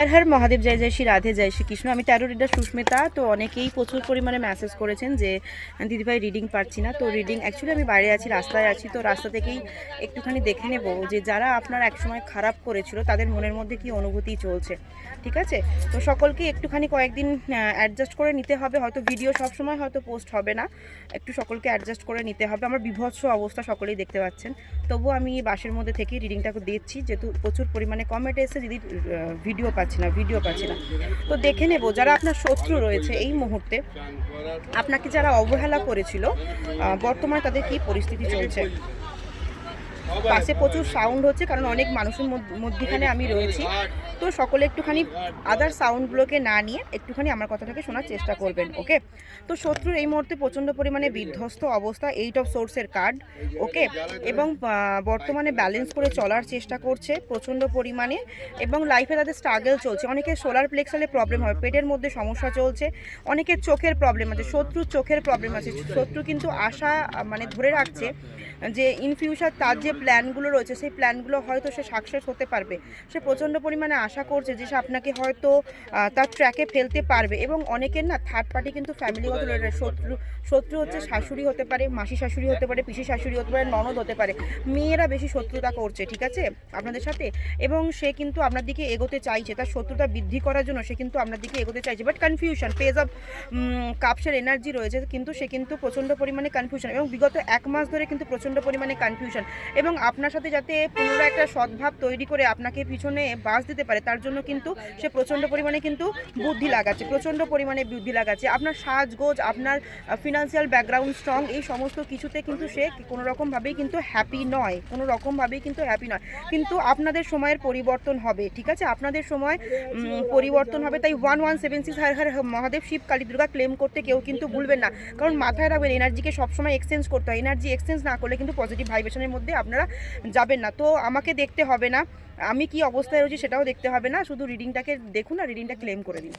হর মহাদেব, জয় জয় শ্রী রাধে, জয় শ্রীকৃষ্ণ। আমি taro reader Susmita. তো অনেকেই প্রচুর পরিমাণে মেসেজ করেছেন যে দিদিভাই রিডিং পাচ্ছি না। তো রিডিং অ্যাকচুয়ালি আমি বাইরে আছি, রাস্তায় আছি। তো রাস্তা থেকেই একটুখানি দেখে নেব যে যারা আপনার একসময় খারাপ করেছিল তাদের মনের মধ্যে কি অনুভূতি চলছে, ঠিক আছে? তো সকলকে একটুখানি কয়েকদিন অ্যাডজাস্ট করে নিতে হবে। হয়তো ভিডিও সবসময় হয়তো পোস্ট হবে না, একটু সকলকে অ্যাডজাস্ট করে নিতে হবে। আমার বিভৎস অবস্থা সকলেই দেখতে পাচ্ছেন, তবুও আমি বাসের মধ্যে থেকে রিডিংটাকে দিচ্ছি, যেহেতু প্রচুর পরিমাণে কমেন্ট এসে দিদি ভিডিও পাচ্ছি না। তো দেখে নেব যারা আপনার শত্রু রয়েছে এই মুহূর্তে, আপনাকে যারা অবহেলা করেছিল, বর্তমানে তাদের কি পরিস্থিতি চলছে। পাশে প্রচুর সাউন্ড হচ্ছে কারণ অনেক মানুষের মধ্যখানে আমি রয়েছি। তো সকলে একটুখানি আদার সাউন্ডগুলোকে না নিয়ে একটুখানি আমার কথাটাকে শোনার চেষ্টা করবেন, ওকে? তো শত্রুর এই মুহূর্তে প্রচণ্ড পরিমাণে বিধ্বস্ত অবস্থা, 8 অফ সোর্সের কার্ড, ওকে? এবং বর্তমানে ব্যালেন্স করে চলার চেষ্টা করছে প্রচণ্ড পরিমাণে, এবং লাইফে তাদের স্ট্রাগল চলছে। অনেকের সোলার প্লেক্সালে প্রবলেম হয়, পেটের মধ্যে সমস্যা চলছে, অনেকের চোখের প্রবলেম আছে, শত্রুর চোখের প্রবলেম আছে। শত্রু কিন্তু আশা মানে ধরে রাখছে যে ইন ফিউচার তার যে প্ল্যানগুলো রয়েছে সেই প্ল্যানগুলো হয়তো সে সাকসেস হতে পারবে। সে প্রচণ্ড পরিমাণে আশা করছে যে সে আপনাকে হয়তো তার ট্র্যাকে ফেলতে পারবে। এবং অনেকের না থার্ড পার্টি কিন্তু ফ্যামিলিগত শত্রু হচ্ছে শাশুড়ি হতে পারে, মাসি শাশুড়ি হতে পারে, পিসি শাশুড়ি হতে পারে, ননদ হতে পারে। মেয়েরা বেশি শত্রুতা করছে, ঠিক আছে, আপনাদের সাথে। এবং সে কিন্তু আপনার দিকে এগোতে চাইছে, তার শত্রুতা বৃদ্ধি করার জন্য সে কিন্তু আপনার দিকে এগোতে চাইছে। বাট কনফিউশন, পেজ অফ কাপসের এনার্জি রয়েছে, কিন্তু সে কিন্তু প্রচণ্ড পরিমাণে কনফিউশন, এবং বিগত 1 মাস ধরে কিন্তু প্রচণ্ড পরিমাণে কনফিউশন। এবং আপনার সাথে যাতে পুনরায় একটা সদ্ভাব তৈরি করে আপনাকে পিছনে বাস দিতে পারে, তার জন্য কিন্তু সে প্রচণ্ড পরিমাণে কিন্তু বুদ্ধি লাগাচ্ছে। আপনার সাজগোজ, আপনার ফিনান্সিয়াল ব্যাকগ্রাউন্ড স্ট্রং, এই সমস্ত কিছুতে কিন্তু সে কোনো রকমভাবেই কিন্তু হ্যাপি নয়, কিন্তু আপনাদের সময়ের পরিবর্তন হবে, ঠিক আছে? আপনাদের সময় পরিবর্তন হবে। তাই 1176 হর হর মহাদেব, শিব, কালী, দুর্গা ক্লেম করতে কেউ কিন্তু ভুলবেন না। কারণ মাথায় রাখবেন, এনার্জিকে সবসময় এক্সচেঞ্জ করতে হয়। এনার্জি এক্সচেঞ্জ না করলে কিন্তু পজিটিভ ভাইব্রেশনের মধ্যে আপনারা যাবেন না। তো আমাকে দেখতে হবে না আমি কি অবস্থায় রয়েছি, সেটাও দেখতে হবে না, শুধু রিডিংটাকে দেখুন আর রিডিংটা ক্লেম করে দিন।